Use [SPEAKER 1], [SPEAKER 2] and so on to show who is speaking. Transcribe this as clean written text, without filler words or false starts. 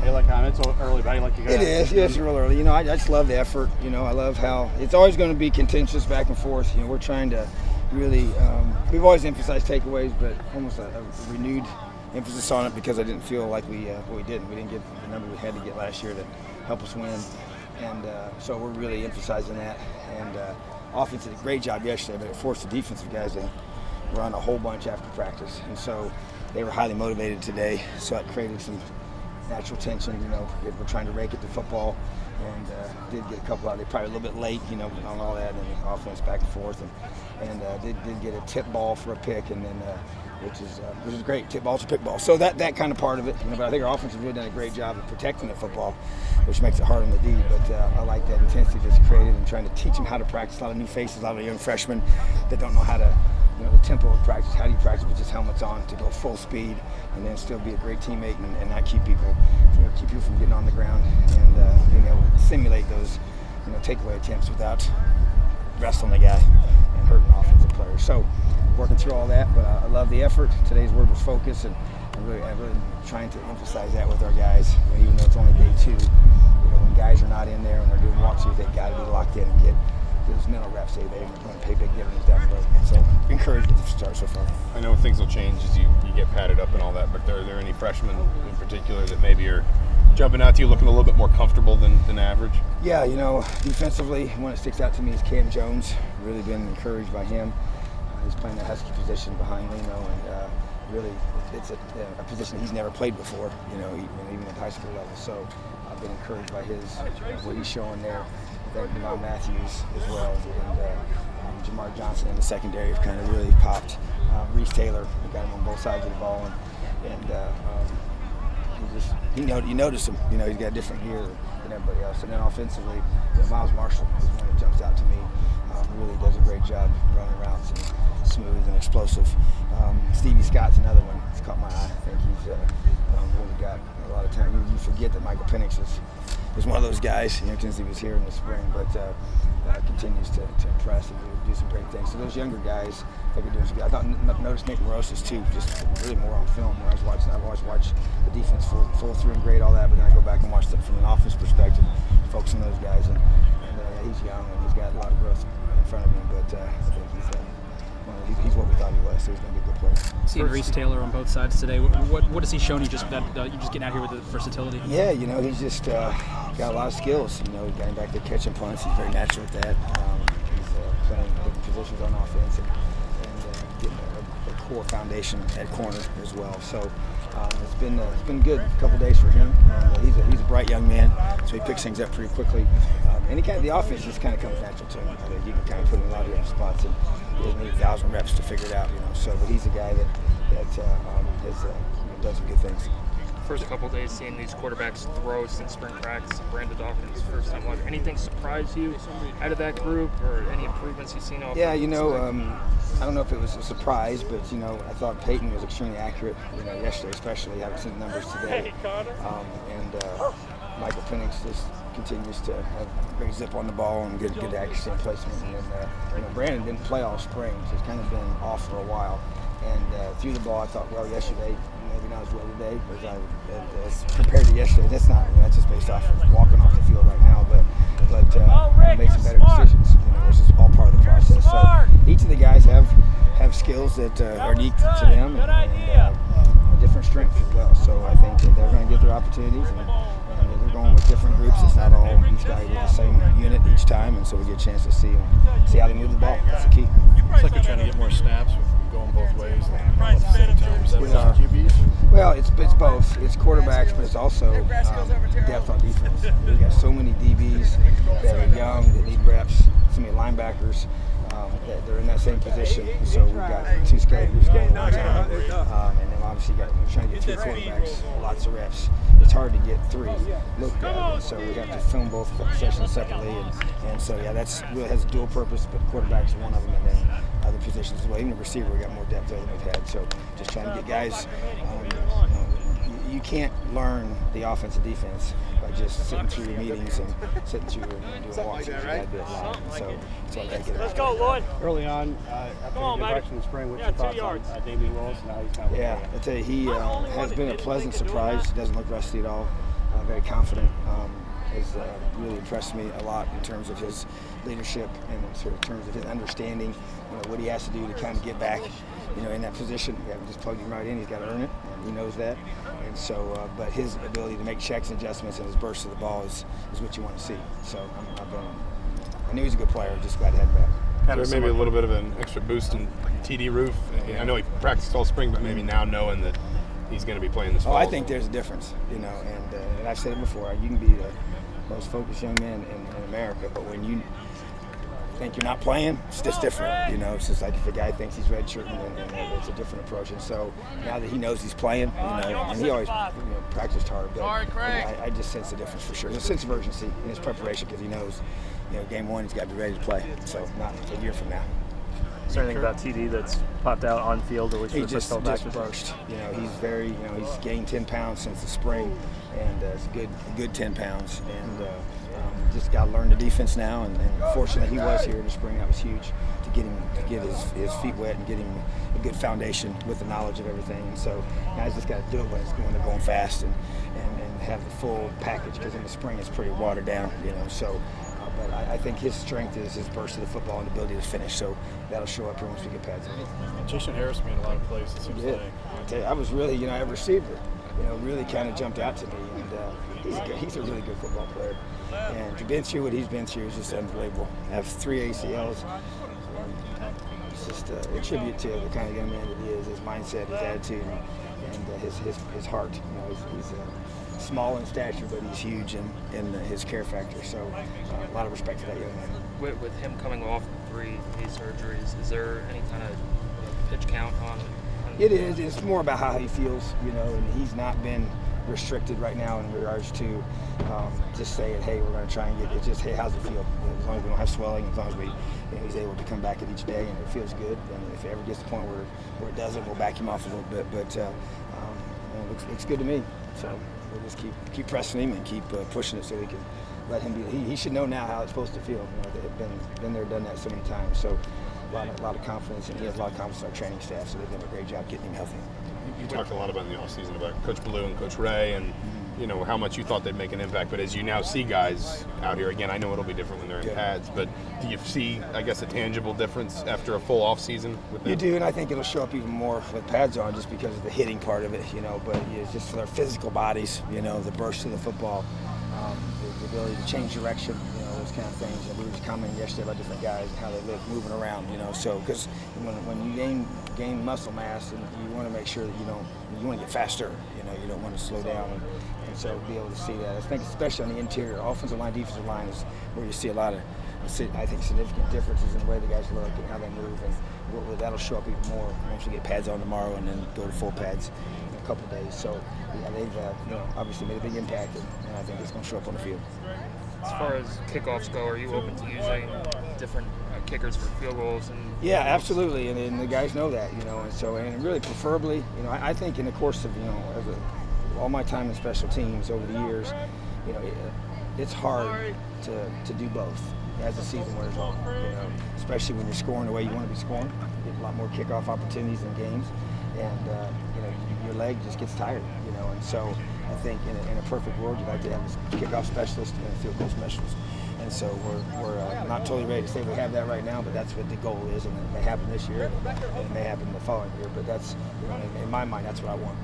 [SPEAKER 1] Hey, like it's early, but how you like to go?
[SPEAKER 2] It is. Yeah, it's real early. You know, I just love the effort. You know, I love how it's always going to be contentious back and forth. You know, we're trying to really. We've always emphasized takeaways, but almost a renewed emphasis on it because I didn't feel like we didn't. We didn't get the number we had to get last year to help us win, and so we're really emphasizing that. And offense did a great job yesterday, but it forced the defensive guys to run a whole bunch after practice, and so they were highly motivated today. So it created some natural tension. You know, we're trying to rake it to football, and did get a couple out. They probably a little bit late, you know, on all that, and the offense back and forth, and did get a tip ball for a pick, and then which is great. Tip balls or pick balls. So that kind of part of it. You know, but I think our offense has really done a great job of protecting the football, which makes it hard on the D. But I like that intensity that's created and trying to teach them how to practice. A lot of new faces, a lot of young freshmen that don't know how to. You know, the tempo of practice, how do you practice with just helmets on to go full speed and then still be a great teammate and not keep people from getting on the ground and being able to simulate those, you know, takeaway attempts without wrestling the guy and hurting offensive players. So working through all that, but I love the effort. Today's word was focus, and I'm really trying to emphasize that with our guys, even though it's only day 2. You know, when guys are not in there and they're doing walkthroughs, they've got to be locked in and get those mental reps. They're going to pay big dividends down the road. So encouraged with the start so far.
[SPEAKER 3] I know things will change as you get padded up and all that, but are there any freshmen in particular that maybe are jumping out to you looking a little bit more comfortable than average?
[SPEAKER 2] Yeah, you know, defensively, one that sticks out to me is Cam Jones. Really been encouraged by him. He's playing the Husky position behind Leno, and really it's a position he's never played before, you know, even at high school level. So I've been encouraged by what he's showing there. Devon Matthews as well, and Jamar Johnson in the secondary have kind of really popped. Reese Taylor, we got him on both sides of the ball, and you notice him. You know, he's got different gear than everybody else. And then offensively, you know, Miles Marshall is one that jumps out to me. Really does a great job running routes and smooth and explosive. Stevie Scott's another one that's caught my eye. I think he's really got a lot of time. You forget that Michael Penix is one of those guys, you know, since he was here in the spring, but continues to impress and do some great things. So those younger guys, I think are doing some good. I noticed Nick Morosis too, just really more on film. When I was watching, I've always watched the defense full through and grade all that, but then I go back and watch them from an offense perspective, focus on those guys, and he's young and he's got a lot of growth in front of him, but I think he's what we thought he was, so he's going to be a good player.
[SPEAKER 4] Seeing Reese Taylor on both sides today, what has he shown you just that you're just getting out here with the versatility?
[SPEAKER 2] Yeah, you know, he's just got a lot of skills. You know, getting back there catching punts, he's very natural at that. He's playing different positions on offense and getting a core foundation at corner as well. So it's been good a couple days for him. He's a bright young man, so he picks things up pretty quickly. And the offense just kind of comes natural to him. I think you can kind of put him in a lot of different spots, and he doesn't need 1,000 reps to figure it out. You know, so but he's a guy that has done some good things.
[SPEAKER 5] First couple days seeing these quarterbacks throw since spring practice, Brandon Dawkins first time watching. Anything surprise you out of that group, or any improvements you've seen?
[SPEAKER 2] Yeah, you know, I don't know if it was a surprise, but you know, I thought Peyton was extremely accurate. You know, yesterday especially. I haven't seen the numbers today. Michael Penix just continues to have great zip on the ball and good accuracy and placement. And you know, Brandon didn't play all spring, so it's kind of been off for a while. And threw the ball, I thought, well, yesterday, maybe not as well today, as compared to yesterday. That's not, you know, that's just based off of walking off the field right now, but make some better decisions, you know, which is all part of the process. So each of the guys have skills that are unique to them and a different strength as well. So I think that they're going to get their opportunities, and they're going with different groups. It's not all each guy with the same unit each time, and so we get a chance to see how they move the ball. That's the key.
[SPEAKER 6] It's like you're trying to get more snaps with going both ways at the same time. Is that with QBs?
[SPEAKER 2] Well, it's both. It's quarterbacks, but it's also depth on defense. We've got so many DBs that are young, that need reps, so many linebackers that they're in that same position. So we've got 2 skaters going one time, and then obviously we're trying to get 3 quarterbacks, lots of reps. It's hard to get 3 looked at, so we have to film both sessions separately, and so yeah, that's really has a dual purpose. But quarterback's one of them, and then other positions as well. Even the receiver, we got more depth there than we've had. So just trying to get guys. You can't learn the offense and defense by just sitting through your meetings and sitting through and doing walks. You got to do it live. So I got to get it.
[SPEAKER 1] Let's go, Lloyd. Early on, after the introduction in the spring, what's your thoughts on Damian Willis and how he's kind of?
[SPEAKER 2] Yeah, I tell you, he has been a pleasant surprise. He doesn't look rusty at all. very confident. Has really impressed me a lot in terms of his leadership and in terms of his understanding, what he has to do to kind of get back, in that position. We haven't just plugged him right in; he's got to earn it, and he knows that. And so, but his ability to make checks and adjustments and his burst of the ball is what you want to see. So I knew he was a good player. Just glad to have him back.
[SPEAKER 3] Kind of maybe a little bit of an extra boost in TD Roof. I know he practiced all spring, but maybe now knowing that he's going to be playing this fall.
[SPEAKER 2] Oh, I think there's a difference, and I've said it before. You can be the most focused young man in America, but when you think you're not playing, it's just different. It's just like if a guy thinks he's redshirting, and it's a different approach. And so now that he knows he's playing, and he always practiced hard, but I just sense the difference for sure. There's a sense of urgency in his preparation because he knows, game one he's got to be ready to play. So not a year from now.
[SPEAKER 7] Is there anything about TD that's popped out on field, or
[SPEAKER 2] he just burst? He's very, he's gained 10 pounds since the spring, and it's a good 10 pounds, and just got to learn the defense now. And fortunately, he was here in the spring. That was huge to get his feet wet and get him a good foundation with the knowledge of everything. And so guys just got to do it when they're going fast and have the full package, because in the spring it's pretty watered down. So. But I think his strength is his burst of the football and ability to finish. So that'll show up here once we get pads in.
[SPEAKER 6] Jason Harris made a lot of plays, it seems like.
[SPEAKER 2] I tell you, I was really, a receiver, really kind of jumped out to me. And he's a really good football player. And to been through what he's been through is just unbelievable. I have 3 ACLs. It's just a tribute to the kind of young man that he is, his mindset, his attitude, and his heart. He's small in stature, but he's huge in his care factor. So a lot of respect for that young man.
[SPEAKER 5] With him coming off 3 knee surgeries, is there any kind of pitch count on?
[SPEAKER 2] It is. It's more about how he feels, and he's not been restricted right now in regards to just saying, hey, we're going to try and get it. Just, hey, how's it feel? As long as we don't have swelling, as long as he's able to come back at each day and it feels good. And if it ever gets to the point where it doesn't, we'll back him off a little bit. But it looks good to me. So we'll just keep pressing him and keep pushing it so we can let him be. He should know now how it's supposed to feel. They've been there, done that so many times. So a lot of confidence, and he has a lot of confidence in our training staff. So they've done a great job getting him healthy.
[SPEAKER 3] You talked a lot about in the offseason about Coach Blue and Coach Ray, and how much you thought they'd make an impact. But as you now see guys out here, again, I know it'll be different when they're in pads, but do you see, I guess, a tangible difference after a full offseason with them?
[SPEAKER 2] You do, and I think it'll show up even more with pads on, just because of the hitting part of it, but it's just for their physical bodies, the burst of the football, the ability to change direction, those kind of things. And we were just commenting yesterday about different guys and how they look moving around, so because when you gain muscle mass, and you want to make sure that you want to get faster, you don't want to slow down, and so be able to see that. I think especially on the interior, offensive line, defensive line is where you see a lot of, I think, significant differences in the way the guys look and how they move, and that'll show up even more once we get pads on tomorrow and then go to full pads in a couple of days. So yeah, they've obviously made a big impact, and I think it's going to show up on the field.
[SPEAKER 5] As far as kickoffs go, are you open to using different kickers for field goals?
[SPEAKER 2] Yeah, absolutely, and the guys know that, and really preferably, I think in the course of, all my time in special teams over the years, it's hard to do both as the season wears on, especially when you're scoring the way you want to be scoring. You get a lot more kickoff opportunities in games, and your leg just gets tired, and so I think in a perfect world, you'd like to have a kickoff specialist and a field goal specialist. And so we're not totally ready to say we have that right now, but that's what the goal is, and it may happen this year, and it may happen the following year. But that's, in my mind, that's what I want.